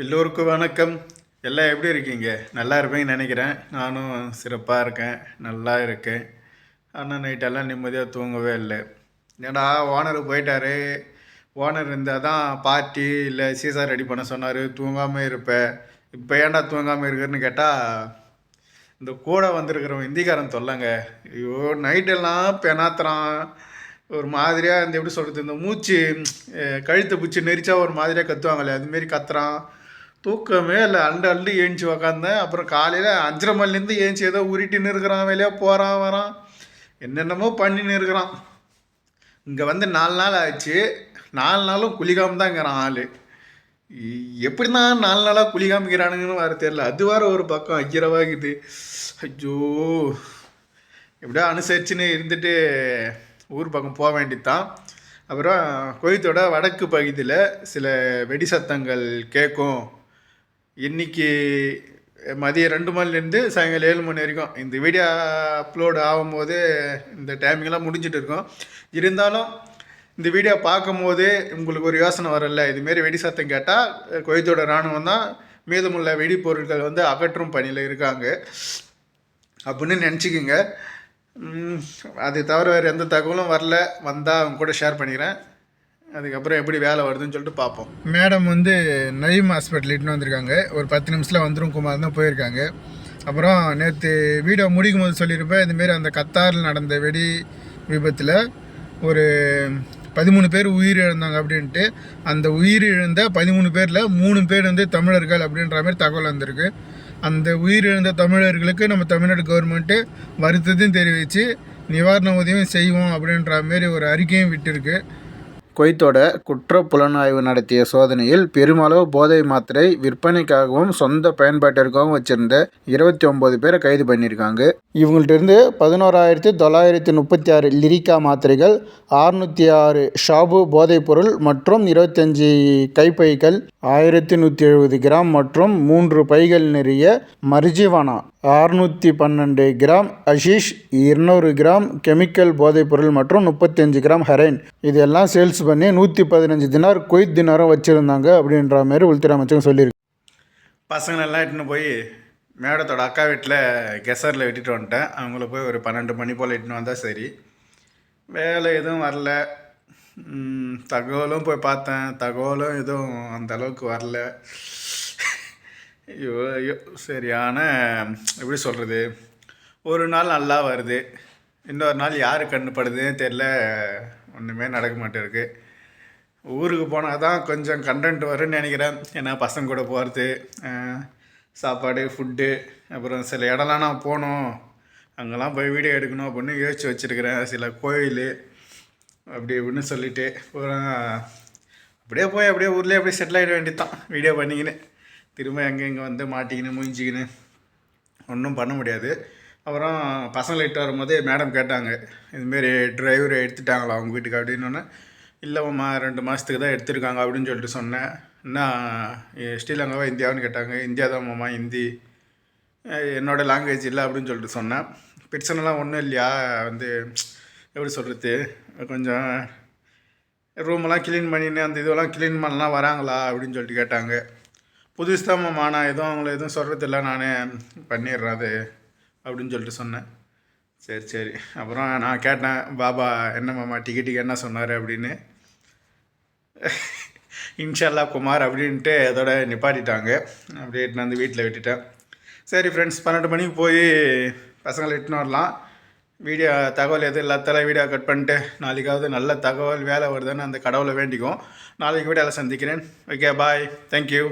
எல்லோருக்கும் வணக்கம். எல்லாம் எப்படி இருக்கீங்க? நல்லா இருப்பீங்கன்னு நினைக்கிறேன். நானும் சிறப்பாக இருக்கேன், நல்லா இருக்கேன். ஆனால் நைட்டெல்லாம் நிம்மதியாக தூங்கவே இல்லை. ஏன்னா ஓனர் போயிட்டாரு. ஓனர் இருந்தால் தான் பார்ட்டி இல்லை சீசா ரெடி பண்ண சொன்னார். தூங்காமல் இருப்பேன். இப்போ ஏன்டா தூங்காமல் இருக்கிறன்னு கேட்டால் இந்த கூட வந்திருக்கிறவன் இந்திக்காரன் தொல்லைங்க. ஐயோ, நைட்டெல்லாம் பெனாத்துறான். ஒரு மாதிரியாக இந்த எப்படி சொல்கிறது, இந்த மூச்சு கழுத்தை பிடிச்சி நெரிச்சா ஒரு மாதிரியாக கத்துவாங்களே, அதுமாரி கத்துறான். தூக்கமே இல்லை. அண்டு ஏஞ்சி உக்காந்தேன். அப்புறம் காலையில் 5:30 மணிலேருந்து ஏஞ்சி ஏதோ உருட்டின்னு இருக்கிறான், வெளியே போகிறான் வரான், என்னென்னமோ பண்ணின்னு இருக்கிறான். இங்கே வந்து 4 நாள் ஆச்சு. 4 நாளும் குளிக்காமல் தான்ங்கிறான் ஆள். எப்படி தான் 4 நாளாக குளிக்காமிக்கிறானுங்கன்னு வேறு தெரியல. அது வேறு ஒரு பக்கம் ஐயரவாகுது. ஐயோ, எப்படியோ அனுசரிச்சுன்னு இருந்துட்டு ஊர் பக்கம் போக வேண்டியதுதான். அப்புறம் கோயத்தோட வடக்கு பகுதியில் சில வெடி சத்தங்கள் கேட்கும். இன்றைக்கி மதியம் 2 மணிலேருந்து சாயங்காலம் 7 மணி வரைக்கும் இந்த வீடியோ அப்லோடு ஆகும்போது இந்த டைமிங்கெல்லாம் முடிஞ்சிட்டு இருக்கோம். இருந்தாலும் இந்த வீடியோ பார்க்கும்போது உங்களுக்கு ஒரு யோசனை வரல, இதுமாரி வெடி சத்தம் கேட்டால் குவைத்தோட இராணுவம் தான் மீதமுள்ள வெடிப்பொருட்கள் வந்து அகற்றும் பணியில் இருக்காங்க அப்படின்னு நினச்சிக்கோங்க. அது தவிர வேறு எந்த தகவலும் வரல. வந்தால் அவங்க கூட ஷேர் பண்ணிக்கிறேன். அதுக்கப்புறம் எப்படி வேலை வருதுன்னு சொல்லிட்டு பார்ப்போம். மேடம் வந்து நயீம் ஹாஸ்பிட்டல் இட்டுன்னு வந்திருக்காங்க. ஒரு 10 நிமிஷத்தில் வந்துடும் குமார் தான் போயிருக்காங்க. அப்புறம் நேற்று வீடியோ முடிக்கும் போது சொல்லியிருப்பேன், இதுமாரி அந்த கத்தாரில் நடந்த வெடி விபத்தில் ஒரு 13 பேர் உயிரிழந்தாங்க அப்படின்ட்டு. அந்த உயிரிழந்த 13 பேரில் 3 பேர் வந்து தமிழர்கள் அப்படின்ற மாதிரி தகவல் வந்திருக்கு. அந்த உயிரிழந்த தமிழர்களுக்கு நம்ம தமிழ்நாடு கவர்மெண்ட்டு வருத்தத்தையும் தெரிவித்து நிவாரண உதவியும் செய்வோம் அப்படின்ற மாரி ஒரு அறிக்கையும் விட்டுருக்கு. குவைத்தோட குற்றப்புலனாய்வு நடத்திய சோதனையில் பெருமளவு போதை மாத்திரை விற்பனைக்காகவும் சொந்த பயன்பாட்டிற்காகவும் வச்சிருந்த 29 பேரை கைது பண்ணியிருக்காங்க. இவங்கள்ட்ட 11,936 லிரிக்கா மாத்திரைகள், 606 ஷாபு போதைப்பொருள் மற்றும் 25 கைப்பைகள், 1170 கிராம் மற்றும் 3 பைகள் நிறைய marijuana, 612 gram hashish, 200 gram chemical போதைப்பொருள் மற்றும் 35 கிராம் ஹெரோயின் இதெல்லாம் சேல்ஸ் பண்ணி 115 தினார் குவைத் தினாரம் வச்சுருந்தாங்க அப்படின்ற மாதிரி உள்துறை அமைச்சகம் சொல்லியிருக்கு. பசங்களெல்லாம் இட்டுன்னு போய் மேடத்தோட அக்கா வீட்டில் கெசரில் விட்டுட்டு வந்துட்டேன். அவங்கள போய் ஒரு 12 மணி போல் இட்டுன்னு வந்தால் சரி. வேலை எதுவும் வரல. தகவலும் போய் பார்த்தேன், தகவலும் எதுவும் அந்த அளவுக்கு வரல. ஐயோ ஐயோ, சரியான எப்படி சொல்கிறது, ஒரு நாள் நல்லா வருது, இன்னொரு நாள் யார் கண்டுப்படுதுன்னு தெரில, ஒன்றுமே நடக்க மாட்டேருக்கு. ஊருக்கு போனால் தான் கொஞ்சம் கண்டென்ட் வரும்னு நினைக்கிறேன். ஏன்னா பசங்க கூட போகிறது, சாப்பாடு, ஃபுட்டு, அப்புறம் சில இடம்லாம் நான் போகணும், அங்கெல்லாம் போய் வீடியோ எடுக்கணும் அப்படின்னு யோசிச்சு வச்சுருக்கிறேன். சில கோயில் அப்படி இப்படின்னு சொல்லிவிட்டு அப்படியே போய் அப்படியே ஊர்லேயே அப்படியே செட்டில் ஆகிட வேண்டியது தான். வீடியோ பண்ணிக்கின்னு திரும்ப எங்கே வந்து மாட்டிக்கின்னு முடிஞ்சிக்கின்னு ஒன்றும் பண்ண முடியாது. அப்புறம் பசங்களை இட்டு வரும்போது மேடம் கேட்டாங்க, இதுமாரி டிரைவர் எடுத்துட்டாங்களா அவங்க வீட்டுக்கு அப்படின்னோன்னே, இல்லைம்மா 2 மாதத்துக்கு தான் எடுத்துருக்காங்க அப்படின்னு சொல்லிட்டு சொன்னேன். என்ன ஸ்ரீலங்காவா இந்தியாவுன்னு கேட்டாங்க. இந்தியா தான் மாமா, ஹிந்தி என்னோடய லாங்குவேஜ் இல்லை அப்படின்னு சொல்லிட்டு சொன்னேன். பிரச்சனைலாம் ஒன்றும் இல்லையா, வந்து எப்படி சொல்கிறது, கொஞ்சம் ரூமெல்லாம் க்ளீன் பண்ணின்னு அந்த இதெல்லாம் க்ளீன் பண்ணலாம் வராங்களா அப்படின்னு சொல்லிட்டு கேட்டாங்க. புதுசு தான் மாமா, நான் எதுவும் அவங்கள எதுவும் சொல்கிறதில்ல, நானே பண்ணிடுறேன் அது அப்படின்னு சொல்லிட்டு சொன்னேன். சரி சரி. அப்புறம் நான் கேட்டேன், பாபா என்ன மாமா டிக்கெட்டுக்கு என்ன சொன்னார் அப்படின்னு. இன்ஷால்லா குமார் அப்படின்ட்டு அதோட நிப்பாட்டிட்டாங்க. அப்படியே நான் வந்து வீட்டில் விட்டுட்டேன். சரி ஃப்ரெண்ட்ஸ், 12 மணிக்கு போய் பசங்களை இட்டுன்னு வரலாம். வீடியோ தகவல் எதுவும் இல்லாதால வீடியோ கட் பண்ணிட்டு நாளைக்காவது நல்ல தகவல் வேலை வருதுன்னு அந்த கடவுளை வேண்டிக்கும். நாளைக்கு வீடியோவில் சந்திக்கிறேன். ஓகே, பாய், தேங்க்யூ.